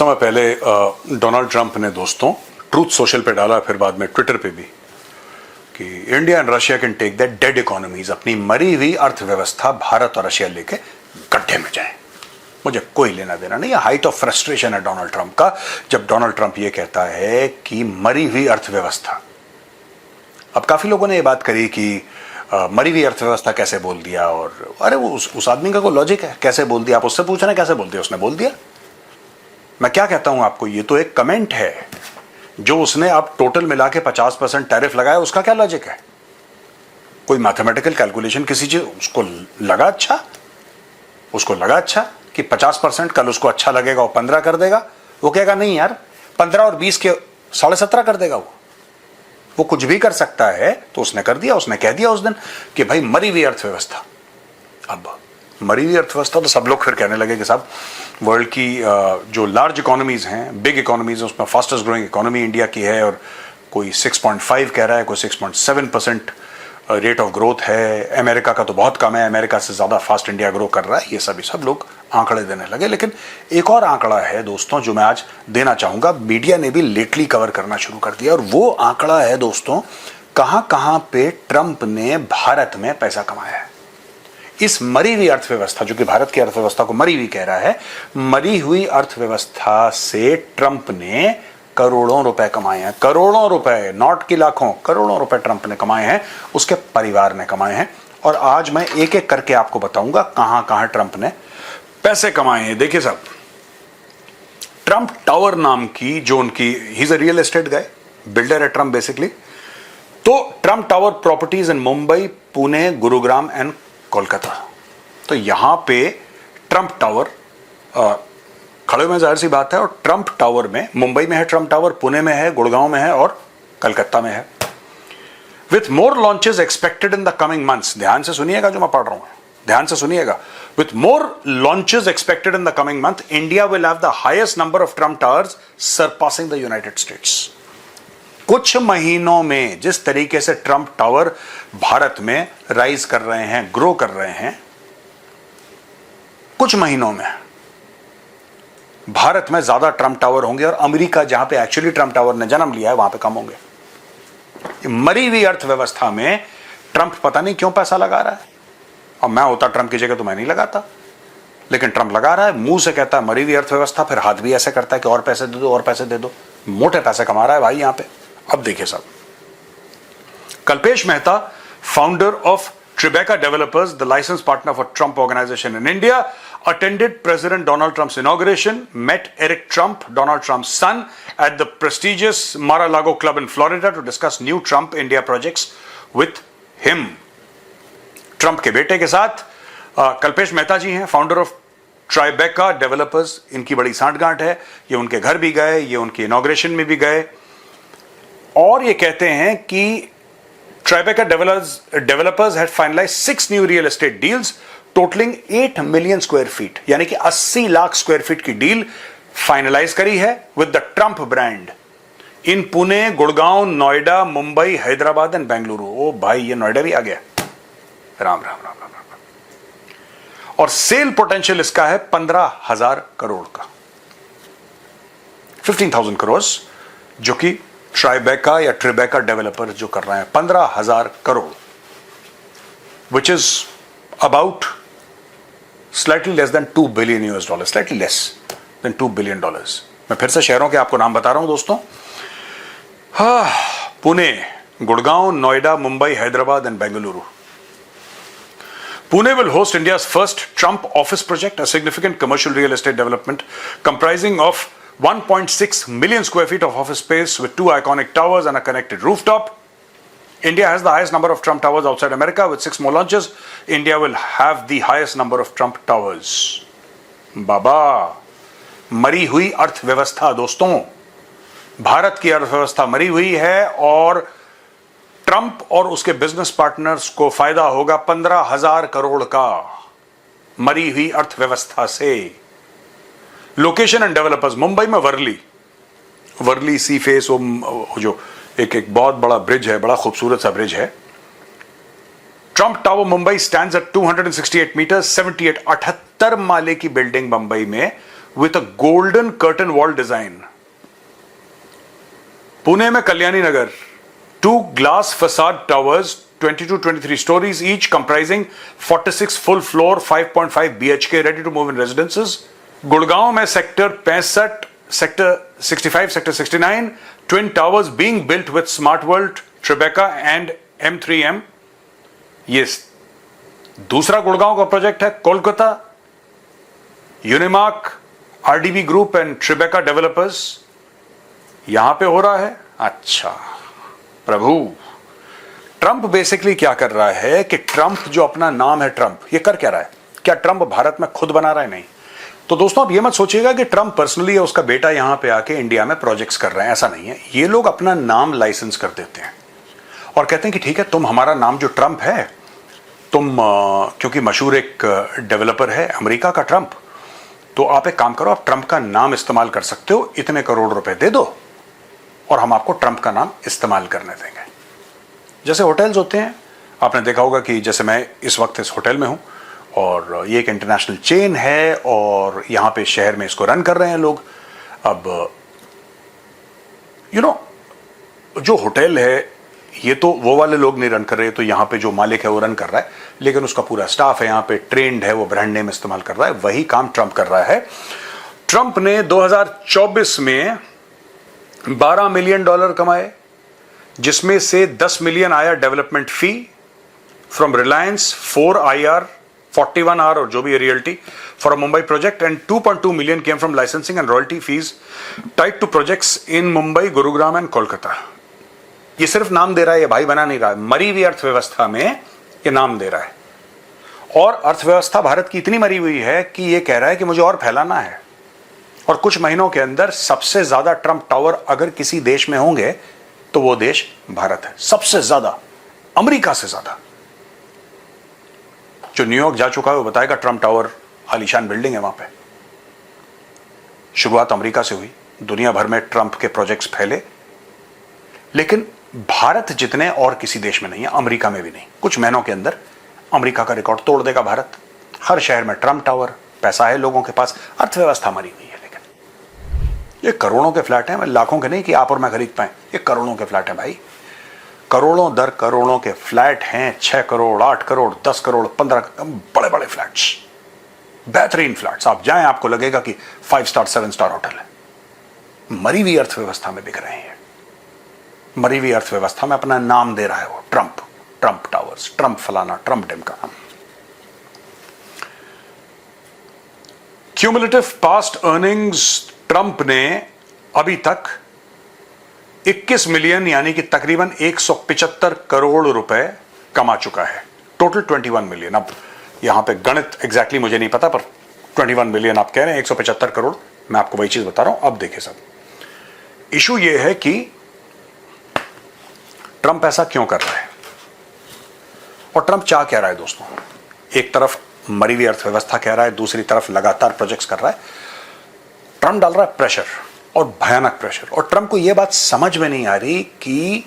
समय पहले Donald Trump ने दोस्तों ट्रूथ सोशल पे डाला, फिर बाद में ट्विटर पे भी, कि India and Russia can take that dead economies, अपनी मरी हुई अर्थव्यवस्था भारत और रशिया लेके गड्ढे में जाएं। मुझे कोई लेना देना नहीं। हाइट ऑफ फ्रस्ट्रेशन है डोनाल्ड ट्रंप का, जब डोनाल्ड ट्रंप ये कहता है कि मरी हुई अर्थव्यवस्था। अब काफी लोगों ने ये बात करी कि मरी हुई अर्थव्यवस्था कैसे बोल दिया, और अरे वो उस आदमी का कोई लॉजिक है, कैसे बोल दिया? आप उससे पूछ रहे हैं कैसे बोल दिया, उसने बोल दिया। मैं क्या कहता हूं आपको, ये तो एक कमेंट है। जो उसने अब टोटल मिला के 50% टैरिफ लगाया, उसका क्या लॉजिक है? कोई मैथमेटिकल कैलकुलेशन किसी चीज उसको लगा अच्छा कि 50% कल उसको अच्छा लगेगा, वो 15 कर देगा। वो कहेगा नहीं यार 15 और 20 के 17.5 कर देगा। वो कुछ भी कर सकता है। तो उसने कर दिया, उसने कह दिया उस दिन कि भाई मरी हुई अर्थव्यवस्था। अब मरी हुई अर्थव्यवस्था तो सब लोग फिर कहने लगे कि साहब वर्ल्ड की जो लार्ज इकोनॉमीज हैं, बिग इकोनॉमीज हैं, उसमें फास्टेस्ट ग्रोइंग इकोनॉमी इंडिया की है, और कोई 6.5 कह रहा है, कोई 6.7% रेट ऑफ ग्रोथ है। अमेरिका का तो बहुत कम है, अमेरिका से ज्यादा फास्ट इंडिया ग्रो कर रहा है। ये सब लोग आंकड़े देने लगे। लेकिन एक और आंकड़ा है दोस्तों जो मैं आज देना चाहूंगा, मीडिया ने भी लेटली कवर करना शुरू कर दिया, और वो आंकड़ा है दोस्तों कहां पे ट्रंप ने भारत में पैसा कमाया है। इस मरी हुई अर्थव्यवस्था, जो कि भारत की अर्थव्यवस्था को मरी हुई कह रहा है, मरी हुई अर्थव्यवस्था से ट्रंप ने करोड़ों रुपए कमाए हैं। करोड़ों रुपए, नॉट की लाखों, करोड़ों रुपए ट्रंप ने कमाए हैं, उसके परिवार ने कमाए हैं। और आज मैं एक एक करके आपको बताऊंगा कहां कहां ट्रंप ने पैसे कमाए हैं। देखिए साहब, ट्रंप टावर नाम की जो उनकी, he is a real estate guy, builder है ट्रंप बेसिकली। तो Trump tower properties in Mumbai, Pune, Gurugram and Kolkata. तो यहां पे ट्रंप टावर खड़े में, जाहिर सी बात है। और ट्रंप टावर में, मुंबई में है ट्रंप टावर, पुणे में है, गुड़गांव में है और कलकत्ता में है। With more launches expected in the coming months, ध्यान से सुनिएगा जो मैं पढ़ रहा हूं, ध्यान से सुनिएगा। With more launches expected in the coming month, India will have the highest number of Trump towers surpassing the United states. कुछ महीनों में जिस तरीके से ट्रंप टावर भारत में राइज कर रहे हैं, ग्रो कर रहे हैं, कुछ महीनों में भारत में ज्यादा ट्रंप टावर होंगे, और अमेरिका जहां पे एक्चुअली ट्रंप टावर ने जन्म लिया है वहां पे कम होंगे। मरी हुई अर्थव्यवस्था में ट्रंप पता नहीं क्यों पैसा लगा रहा है। और मैं होता ट्रंप की जगह तो मैं नहीं लगाता, लेकिन ट्रंप लगा रहा है, मुंह से कहता है मरी हुई अर्थव्यवस्था, फिर हाथ भी ऐसे करता है कि और पैसे दे दो, और पैसे दे दो। मोटे पैसे कमा रहा है भाई यहां पे। अब देखिए साहब, Kalpesh Mehta, founder of Tribeca Developers, the license partner for Trump Organization in India, attended President Donald Trump's inauguration, met Eric Trump, Donald Trump's son, at the prestigious Mar-a-Lago Club in Florida to discuss new Trump India projects with him. Trump के बेटे के साथ कल्पेश मेहता जी हैं, founder of ट्राइबेका developers. इनकी बड़ी सांठगांठ है, ये उनके घर भी गए, ये उनके इनॉग्रेशन में भी गए, और ये कहते हैं कि Tribeca developers had finalized 6 new real estate deals totaling 8 million square feet, यानी कि 80 लाख स्क्वायर फीट की डील फाइनलाइज करी है with the Trump brand in Pune, Gurgaon, Noida, Mumbai, Hyderabad and Bengaluru. Oh भाई, ये नोएडा भी आ गया। राम राम राम राम राम। और सेल पोटेंशियल इसका है 15,000 करोड़ का, 15,000 करोड़, जो कि ट्राइबेका या ट्रिबेका डेवलपर जो कर रहे हैं 15,000 crore, which is about slightly less than $2 billion, slightly less than $2 billion. मैं फिर से शहरों के आपको नाम बता रहा हूं दोस्तों, Pune, Gurgaon, Noida, Mumbai, Hyderabad and Bengaluru. Pune will host India's first Trump office project, a significant commercial real estate development comprising of 1.6 million square feet of office space with 2 iconic towers and a connected rooftop. India has the highest number of Trump towers outside America with 6 more launches. India will have the highest number of Trump towers. बाबा, मरी हुई अर्थव्यवस्था दोस्तों, भारत की अर्थव्यवस्था मरी हुई है, और ट्रंप और उसके बिजनेस पार्टनर्स को फायदा होगा 15,000 करोड़ का मरी हुई अर्थव्यवस्था से। लोकेशन एंड डेवलपर्स, मुंबई में वर्ली सी फेस, जो एक बहुत बड़ा ब्रिज है, बड़ा खूबसूरत सा ब्रिज है। Trump tower Mumbai stands at 268 metres, 78 माले की बिल्डिंग मुंबई में with a golden curtain wall design. Pune में कल्याणी नगर, 2 glass facade towers, 22-23 stories each, comprising 46 full floor, 5.5 BHK, ready to move in residences. Gurgaon में sector 65, sector 65, sector 69, twin towers being built with Smart World, Tribeca and M3M. ये दूसरा गुड़गांव का project है. Kolkata, Unimark, RDB group and Tribeca developers, यहां पे हो रहा है. अच्छा प्रभु, ट्रंप बेसिकली क्या कर रहा है कि ट्रंप जो अपना नाम है ट्रंप, ये कर क्या रहा है? क्या ट्रंप भारत में खुद बना रहा है? नहीं. तो दोस्तों आप ये मत सोचिएगा कि ट्रंप पर्सनली या उसका बेटा यहां पे आके इंडिया में प्रोजेक्ट्स कर रहे हैं, ऐसा नहीं है. ये लोग अपना नाम लाइसेंस कर देते हैं और कहते हैं कि ठीक है, तुम हमारा नाम जो ट्रंप है, तुम क्योंकि मशहूर एक डेवलपर है अमेरिका का ट्रंप, तो आप एक काम करो, आप ट्रंप का नाम इस्तेमाल कर सकते हो, इतने करोड़ रुपए दे दो और हम आपको ट्रंप का नाम इस्तेमाल करने देंगे. जैसे होटल्स होते हैं, आपने देखा होगा कि जैसे मैं इस वक्त इस होटल में हूं और ये एक इंटरनेशनल चेन है और यहां पे शहर में इसको रन कर रहे हैं लोग. अब जो होटल है ये तो वो वाले लोग नहीं रन कर रहे, तो यहां पे जो मालिक है वो रन कर रहा है, लेकिन उसका पूरा स्टाफ है यहां पे, ट्रेंड है, वो ब्रांड नेम इस्तेमाल कर रहा है. वही काम ट्रंप कर रहा है. ट्रंप ने 2024 में $12 मिलियन कमाए, जिसमें से 10 मिलियन आया development fee from Reliance, 4 IR, 41 R और जो भी realty for a Mumbai project, and 2.2 million came from licensing and royalty fees tied to projects in Mumbai, Gurugram and Kolkata. ये सिर्फ नाम दे रहा है, ये भाई बना नहीं रहा है, मरी हुई अर्थव्यवस्था में ये नाम दे रहा है. और अर्थव्यवस्था भारत की इतनी मरी हुई है कि ये कह रहा है कि मुझे और फैलाना है. और कुछ महीनों के अंदर सबसे ज्यादा ट्रंप टावर अगर किसी देश में होंगे तो वो देश भारत है. सबसे ज्यादा, अमेरिका से ज्यादा. जो न्यूयॉर्क जा चुका है वो बताएगा ट्रंप टावर आलीशान बिल्डिंग है वहां पे. शुरुआत अमेरिका से हुई, दुनिया भर में ट्रंप के प्रोजेक्ट्स फैले, लेकिन भारत जितने और किसी देश में नहीं है, अमेरिका में भी नहीं. कुछ महीनों के अंदर अमेरिका का रिकॉर्ड तोड़ देगा भारत. हर शहर में ट्रंप टावर, पैसा है लोगों के पास, अर्थव्यवस्था मरी हुई है. लेकिन ये करोड़ों के फ्लैट हैं, लाखों के नहीं कि आप और मैं खरीद पाए. ये करोड़ों के फ्लैट हैं भाई, करोड़ों दर करोड़ों के फ्लैट हैं. 6 करोड़, 8 करोड़, 10 करोड़, 15, बड़े बड़े फ्लैट्स, बेहतरीन फ्लैट्स. आप जाएं आपको लगेगा कि 5 स्टार 7 स्टार होटल है. मरी हुई अर्थव्यवस्था में बिक रहे हैं. मरी हुई अर्थव्यवस्था में अपना नाम दे रहा है वो ट्रंप. ट्रंप टावर्स, ट्रंप फलाना, ट्रंप डिमका. क्यूमुलेटिव पास्ट अर्निंग्स ट्रंप ने अभी तक 21 मिलियन यानी कि तकरीबन 175 करोड़ रुपए कमा चुका है. Total 21 million. अब यहां पे गणित एग्जैक्टली मुझे नहीं पता, पर 21 मिलियन आप कह रहे हैं, 175 करोड़. मैं आपको वही चीज बता रहा हूं. अब देखिए सब, इशू ये है कि ट्रंप ऐसा क्यों कर रहा है और ट्रंप चाह क्या रहा है दोस्तों. एक तरफ मरी हुई अर्थव्यवस्था कह रहा है, दूसरी तरफ लगातार प्रोजेक्ट्स कर रहा है. ट्रंप डाल रहा है प्रेशर, और भयानक प्रेशर. और ट्रंप को यह बात समझ में नहीं आ रही कि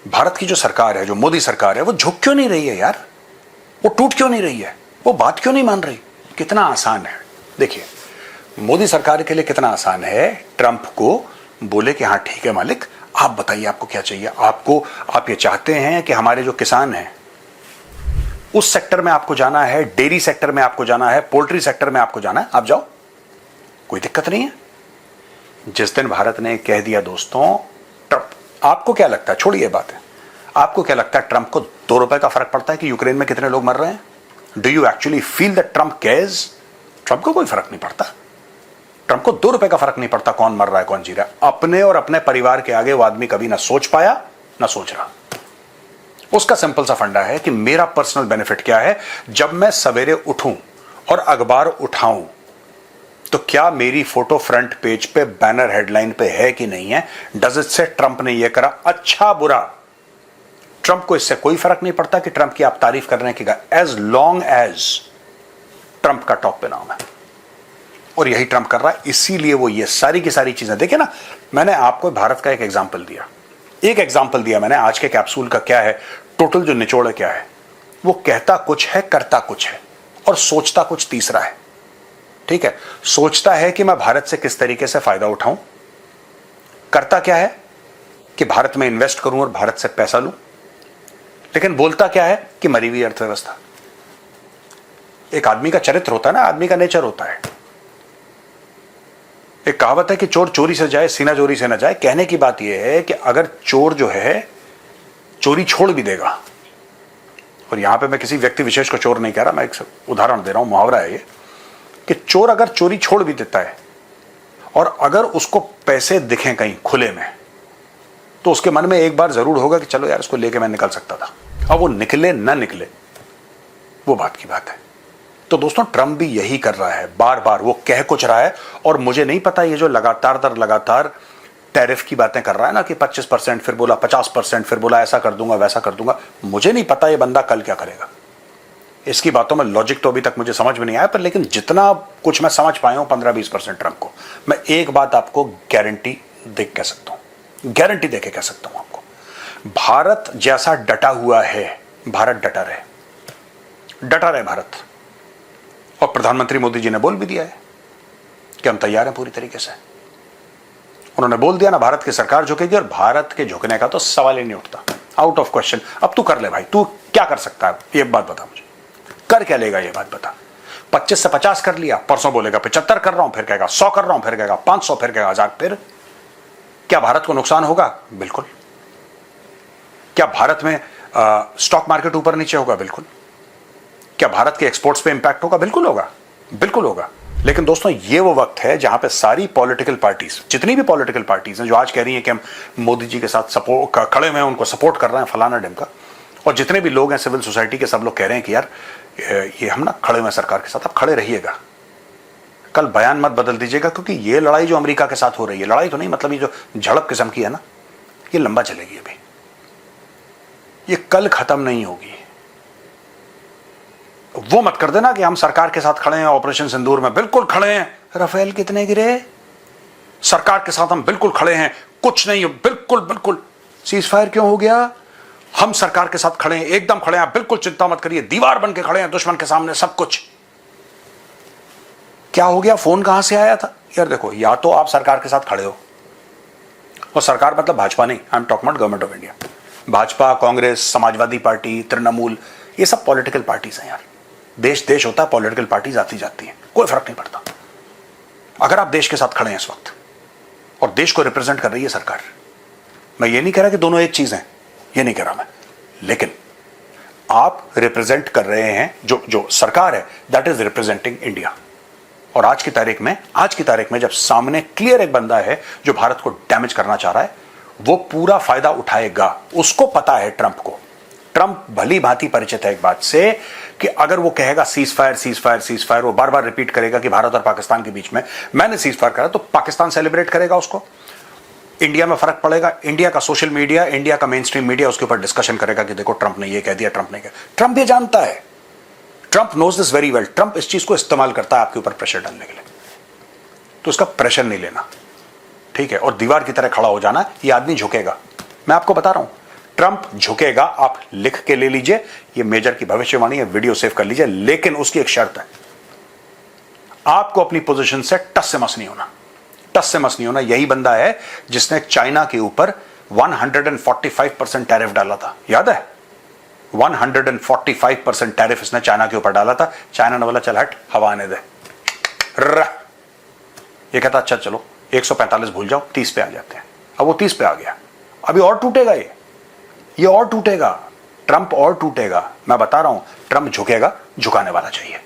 भारत की जो सरकार है, जो मोदी सरकार है, वो झुक क्यों नहीं रही है यार. वो टूट क्यों नहीं रही है, वो बात क्यों नहीं मान रही. कितना आसान है. देखिए मोदी सरकार के लिए कितना आसान है ट्रंप को बोले कि हां ठीक है मालिक, आप बताइए आपको क्या चाहिए. आप ये चाहते हैं कि हमारे जो किसान हैं उस सेक्टर में आपको जाना है, डेयरी सेक्टर में आपको जाना है, पोल्ट्री सेक्टर में आपको जाना है, आप जाओ, कोई दिक्कत नहीं है. जिस दिन भारत ने कह दिया दोस्तों ट्रंप, आपको क्या लगता है, छोड़िए बात है, आपको क्या लगता है ट्रंप को 2 रुपए का फर्क पड़ता है कि यूक्रेन में कितने लोग मर रहे हैं? Do you actually feel that Trump cares? Trump को कोई फर्क नहीं पड़ता. ट्रंप को 2 रुपए का फर्क नहीं पड़ता कौन मर रहा है कौन जी रहा है. अपने और अपने परिवार के आगे वो आदमी कभी ना सोच पाया ना सोच रहा. उसका सिंपल सा फंडा है कि मेरा पर्सनल बेनिफिट क्या है. जब मैं सवेरे उठूं और अखबार उठाऊं तो क्या मेरी फोटो फ्रंट पेज पे बैनर हेडलाइन पे है कि नहीं है. डज इट से ट्रंप ने यह करा, अच्छा बुरा, ट्रंप को इससे कोई फर्क नहीं पड़ता कि ट्रंप की आप तारीफ करने की, एज लॉन्ग एज ट्रंप का टॉप पे नाम है. और यही ट्रंप कर रहा है. इसीलिए वो ये सारी की सारी चीजें, देखिए ना, मैंने आपको भारत का एक एग्जाम्पल दिया, मैंने आज के कैप्सूल का क्या है, टोटल जो निचोड़ है क्या है. वो कहता कुछ है, करता कुछ है, और सोचता कुछ तीसरा है. ठीक है, सोचता है कि मैं भारत से किस तरीके से फायदा उठाऊं, करता क्या है कि भारत में इन्वेस्ट करूं और भारत से पैसा लूं, लेकिन बोलता क्या है कि मरी हुई अर्थव्यवस्था। एक आदमी का चरित्र होता है ना, आदमी का नेचर होता है। एक कहावत है कि चोर चोरी से जाए सीना चोरी से न जाए। कहने की बात यह है कि अगर चोर जो है चोरी छोड़ भी देगा, और यहां पे मैं किसी व्यक्ति विशेष को चोर नहीं कह रहा, मैं एक उदाहरण दे रहा हूं, मुहावरा है ये, कि चोर अगर चोरी छोड़ भी देता है और अगर उसको पैसे दिखें कहीं खुले में, तो उसके मन में एक बार जरूर होगा कि चलो यार इसको लेके मैं निकल सकता था। अब वो निकले ना निकले वो बात की बात है। तो दोस्तों ट्रंप भी यही कर रहा है, बार बार वो कह कुछ रहा है, और मुझे नहीं पता ये जो लगातार दर लगातार टैरिफ की बातें कर रहा है ना कि 25%, फिर बोला 50%, फिर बोला ऐसा कर दूंगा वैसा कर दूंगा, मुझे नहीं पता ये बंदा कल क्या करेगा। इसकी बातों में लॉजिक तो अभी तक मुझे समझ में नहीं आया, पर लेकिन जितना कुछ मैं समझ पाया हूं 15-20% ट्रंप को, मैं एक बात आपको गारंटी देख कह सकता हूं, गारंटी देके कह सकता हूं आपको, भारत जैसा डटा हुआ है, भारत डटा रहे भारत। और प्रधानमंत्री मोदी जी ने बोल भी दिया है कि हम तैयार हैं पूरी तरीके से। उन्होंने बोल दिया ना, भारत की सरकार झुकेगी, और भारत के झुकने का तो सवाल ही नहीं उठता, आउट ऑफ क्वेश्चन। अब तू कर ले भाई, तू क्या कर सकता है ये बात बता मुझे, कर क्या लेगा ये बात बता। 25 से 50 कर लिया, परसों बोलेगा 75 कर रहा हूं, फिर कहेगा 100 कर रहा हूं, फिर कहेगा 500, फिर कहेगा 1000, फिर क्या भारत को नुकसान होगा? बिल्कुल। क्या भारत में स्टॉक मार्केट ऊपर नीचे होगा? बिल्कुल। क्या भारत के एक्सपोर्ट्स पे इंपैक्ट होगा? बिल्कुल होगा, बिल्कुल होगा। लेकिन दोस्तों ये वो वक्त है जहां पे सारी पॉलिटिकल पार्टीज, जितनी भी पॉलिटिकल पार्टीज हैं जो आज कह रही हैं कि हम मोदी जी के साथ सपोर्ट खड़े हुए हैं, उनको सपोर्ट कर रहे हैं फलाना ढिमका, और जितने भी लोग हैं सिविल सोसाइटी के, सब लोग कह रहे हैं कि यार ये हम ना खड़े हुए हैं सरकार के साथ, आप खड़े रहिएगा, कल बयान मत बदल दीजिएगा, क्योंकि ये लड़ाई जो अमेरिका के साथ हो रही है, लड़ाई तो नहीं मतलब ये जो झड़प किस्म की है ना, ये लंबा चलेगी, अभी ये कल खत्म नहीं होगी। वो मत कर देना कि हम सरकार के साथ खड़े हैं, ऑपरेशन सिंदूर में बिल्कुल खड़े हैं। राफेल कितने गिरे? सरकार के साथ हम बिल्कुल खड़े हैं, कुछ नहीं, बिल्कुल बिल्कुल। सीज फायर क्यों हो गया? हम सरकार के साथ खड़े हैं, एकदम खड़े हैं, बिल्कुल चिंता मत करिए, दीवार बन के खड़े हैं दुश्मन के सामने, सब कुछ। क्या हो गया? फोन कहां से आया था? यार देखो, या तो आप सरकार के साथ खड़े हो, और सरकार मतलब भाजपा नहीं, I am talking about government of India. Bhajpa, Congress, Samajwadi party, Trinamool, ये सब पॉलिटिकल पार्टीज हैं यार। देश देश होता है, पॉलिटिकल पार्टीज आती जाती हैं, कोई फर्क नहीं पड़ता। अगर आप देश के साथ खड़े हैं इस वक्त, और देश को रिप्रेजेंट कर रही है सरकार, मैं ये नहीं कह रहा कि दोनों एक चीज हैं, ये नहीं कह रहा मैं, लेकिन आप रिप्रेजेंट कर रहे हैं, जो सरकार है दैट इज रिप्रेजेंटिंग इंडिया। और आज की तारीख में जब सामने क्लियर एक बंदा है जो भारत को डैमेज करना चाह रहा है, वो पूरा फायदा उठाएगा। उसको पता है ट्रंप को, ट्रंप भली भांति परिचित है एक बात से कि अगर वो कहेगा सीज फायर, वो बार बार रिपीट करेगा कि भारत और पाकिस्तान के बीच में मैंने सीज फायर करा, तो पाकिस्तान सेलिब्रेट करेगा उसको, इंडिया में फर्क पड़ेगा, इंडिया का सोशल मीडिया, इंडिया का मेन स्ट्रीम मीडिया उसके ऊपर डिस्कशन करेगा कि देखो ट्रंप ने ये कह दिया, ट्रंप ने कहा। ट्रंप ये जानता है, Trump knows this very well. Trump इस चीज को इस्तेमाल करता है आपके ऊपर प्रेशर डालने के लिए, तो उसका प्रेशर नहीं लेना, ठीक है, और दीवार की तरह खड़ा हो जाना। ये आदमी झुकेगा, मैं आपको बता रहा हूं, ट्रंप झुकेगा। आप लिख के ले लीजिए, ये मेजर की भविष्यवाणी है, वीडियो सेव कर लीजिए, लेकिन उसकी एक शर्त है, आपको अपनी पोजीशन से टस से मस नहीं होना, टस से मस नहीं होना। यही बंदा है जिसने चाइना के ऊपर 145% टैरिफ डाला था, याद है? 145% टैरिफ इसने चाइना के ऊपर डाला था। चाइना ने बोला चल हट, हवा आने दे। ये कहता अच्छा चलो 145 भूल जाओ, 30 पे आ जाते हैं। अब वो 30 पे आ गया, अभी और टूटेगा, ये और टूटेगा, ट्रंप और टूटेगा। मैं बता रहा हूं, ट्रंप झुकेगा, झुकाने वाला चाहिए।